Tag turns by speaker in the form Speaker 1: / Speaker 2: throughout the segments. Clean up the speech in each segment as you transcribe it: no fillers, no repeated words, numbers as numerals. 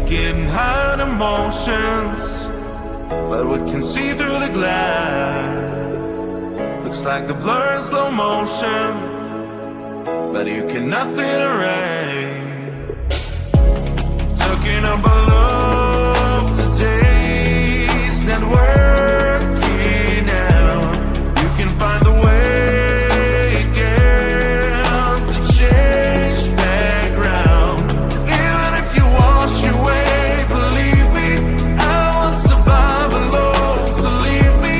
Speaker 1: getting high on emotions, but we can see through the glass. Looks like the blur in slow motion, but you cannot fit erase. Talking about love today's not working out. You can find the way again to change background. Even if you wash away, believe me, I won't survive alone. So leave me,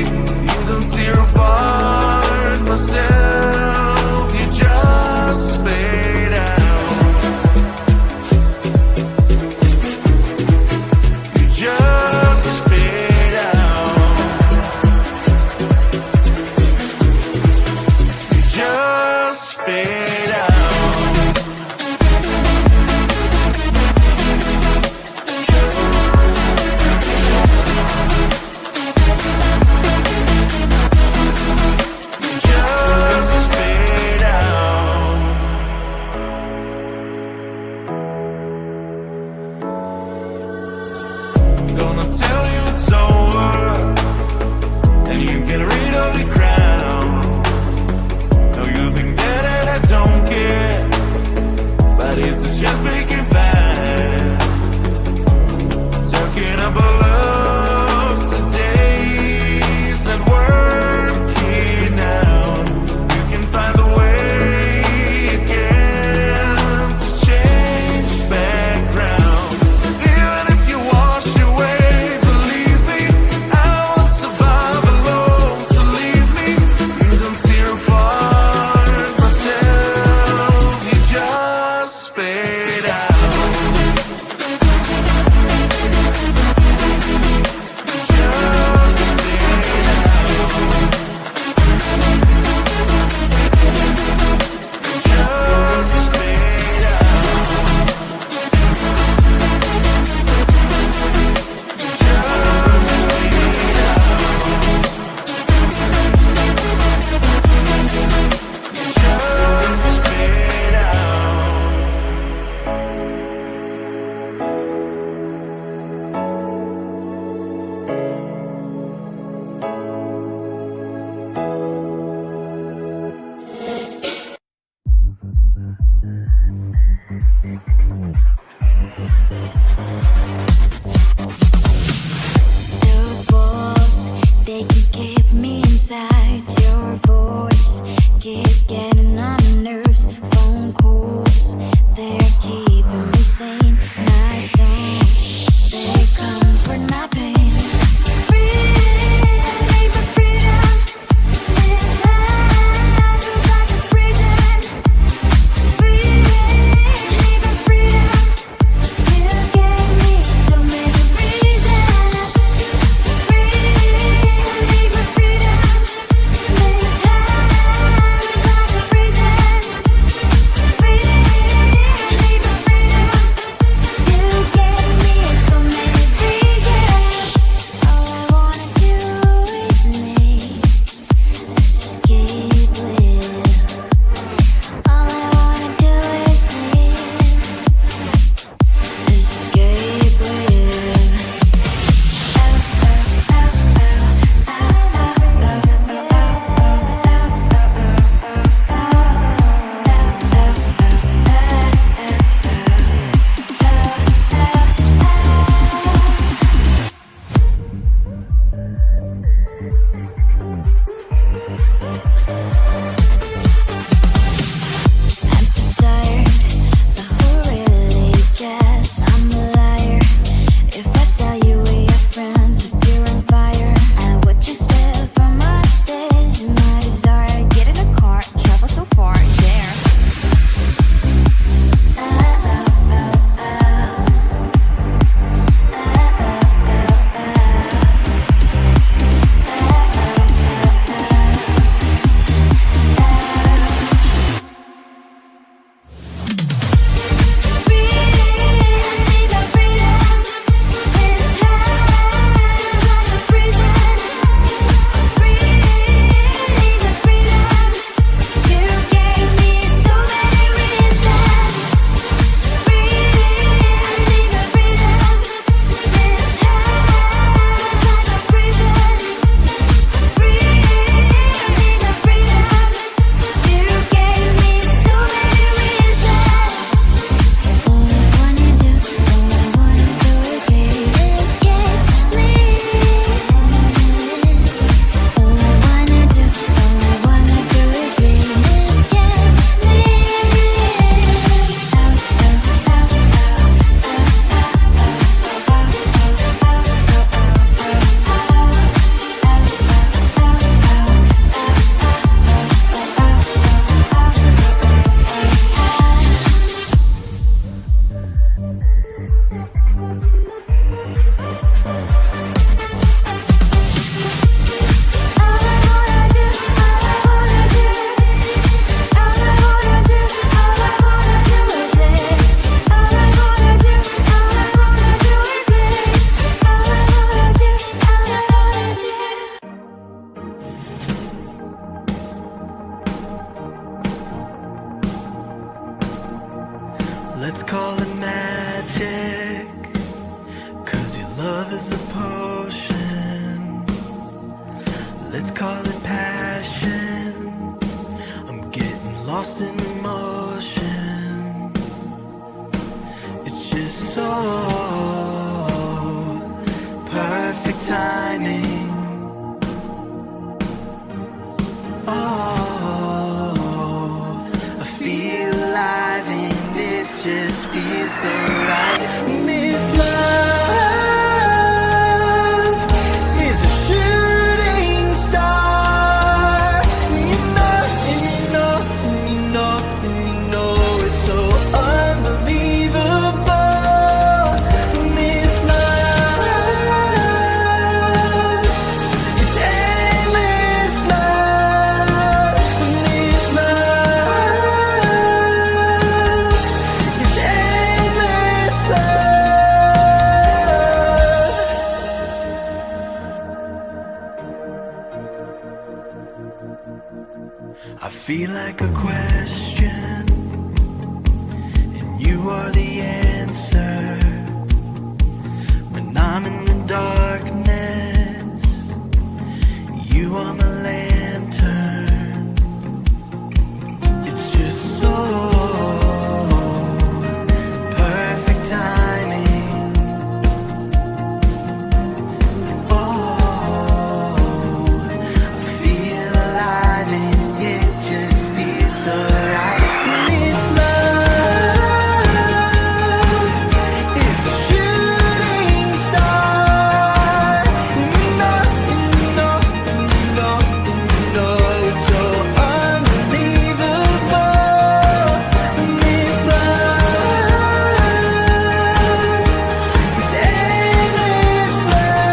Speaker 1: you don't tear apart myself. You just fade out. You just fade out. You just fade out. You just fade out. Gonna tell you it's over, and you get rid of the crown. No, you think that I don't care, but it's just making bad. Talking about love today's not working out. You can find the way again to change background. Even if you wash away, believe me, I won't survive alone. So leave me, you don't tear apart myself. You just fade out. You just fade out. You just fade out. You just fade out.
Speaker 2: Those walls, they can keep me inside. Your voice keep getting on my nerves. Phone calls, they're keeping me sane. My songs, they comfort my pain. Free, but freedom is hard, just like a prison. Free, but freedom, you gave me
Speaker 1: Let's call it magic, 'cause your love is a potion. Let's call it passion, I'm getting lost in emotion. It's just so perfect timing. Oh, I feel alive and this just feels so right. This love is a shooting star. You know, and you know, and you know, and you know it's so unbelievable. This love is endless love. This love is endless love. I feel like a question, and you are the answer. When I'm in the darkness, you are my lantern. It's just so perfect timing. Oh, I feel alive and it just feels so right. This love is a shooting star. You know, you know, you know, you know it's so unbelievable. This love is endless love.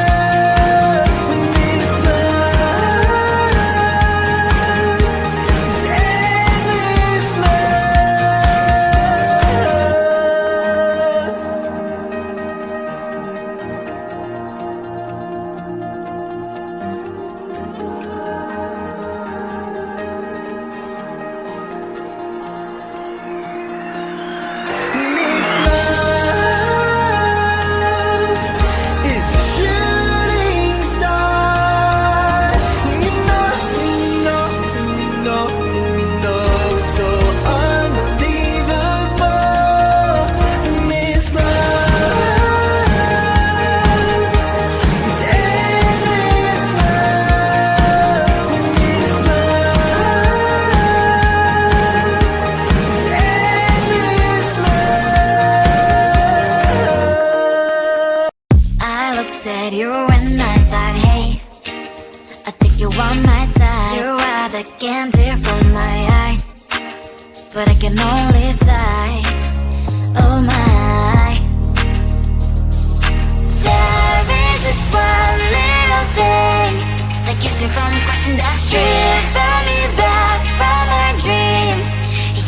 Speaker 1: This is a shooting star. You know, you know, you know, you know it's so unbelievable. This love is endless love. This love is endless love.
Speaker 2: I looked at you and I thought, hey, I think you are my type. You are the candy from my eyes, but I can only sigh. Oh my, there is just one little thing that keeps me from crossing that street. Drive me back from our dreams.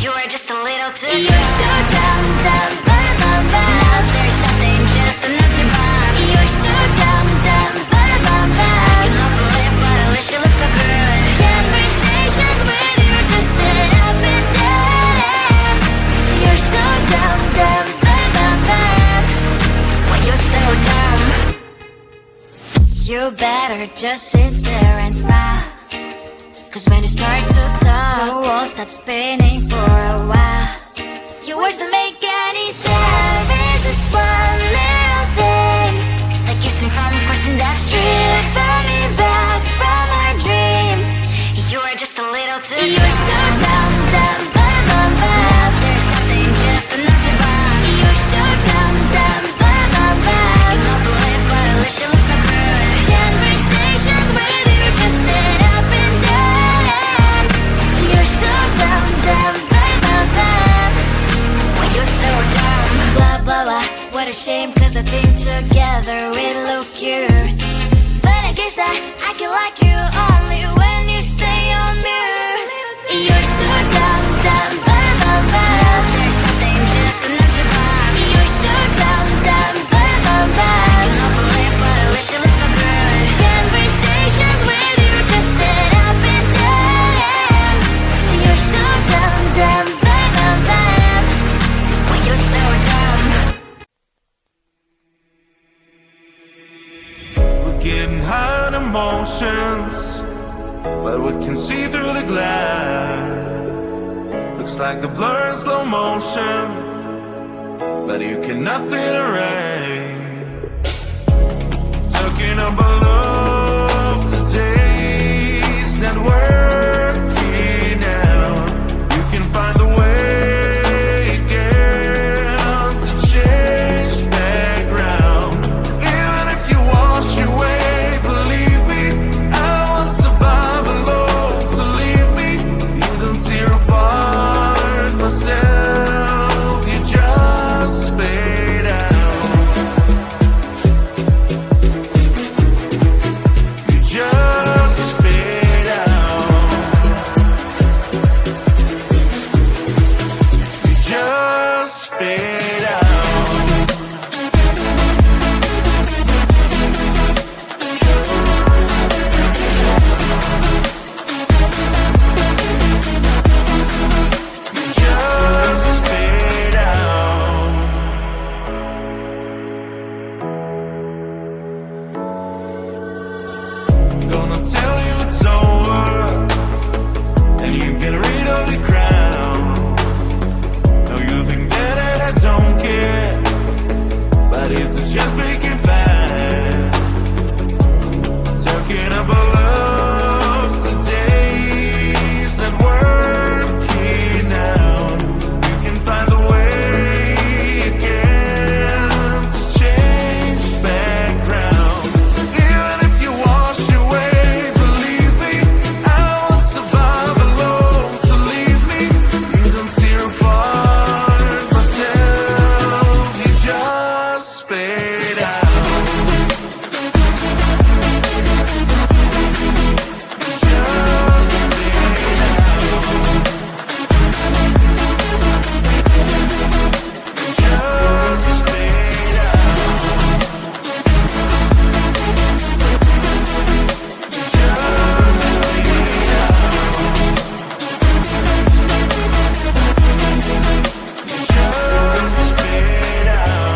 Speaker 2: You are just a little too close. You're so dumb, dumb, blah, blah, blah. Now there's nothing, just an empty box. You're so dumb, dumb, blah, blah, blah. I cannot believe, but at least you look so good. Conversations with you just end up in dead end. You're so dumb, dumb, blah, blah, blah. Why you're so dumb? You better just sit there and smile, 'cause when you start to talk, the world stops spinning for a while. Your words don't make any sense. There's just one little thing that keeps me from crossing that street. Turn me back from our dreams. You are just a little too close. You're so dumb, dumb, blah, blah, blah. There's nothing, just an empty box. You're so dumb, dumb, blah, blah, blah. I cannot believe, but at least you look so good. Conversations with you just end up in dead end. You're so dumb, dumb, blah, blah, blah. Why you're so dumb? Blah, blah, blah. What a shame, 'cause I think together we look cute. But I guess that I can like you only when you stay on mute. You're so dumb, dumb, blah, blah, blah. There's nothing, just an empty box. You're so dumb, dumb, blah, blah, blah. I cannot believe, but at least you look so good. Conversations with you just end up in dead end. You're so dumb, dumb, blah, blah, blah. Why you're so
Speaker 1: emotions, but we can see through the glass. Looks like the blur in slow motion, but you cannot fit erase. Talking about love today's not working out. You can find the way again to change background. Even if you wash away, believe me, I won't survive alone. So leave me, you don't tear apart myself. You just fade out. You just fade out. You just fade out. You just fade out. Gonna tell you it's over, and you get rid of the crown. Now you think that I don't care, but it's just making fast. Talking about love today's not working out. You can find a way again to change background. Even if you wash away, believe me, I won't survive alone. So leave me, you don't tear apart myself. You just fade out. You just fade out. You just fade out. You just fade out.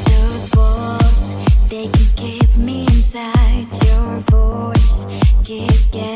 Speaker 2: Those walls, they can keep me inside. Your voice keep getting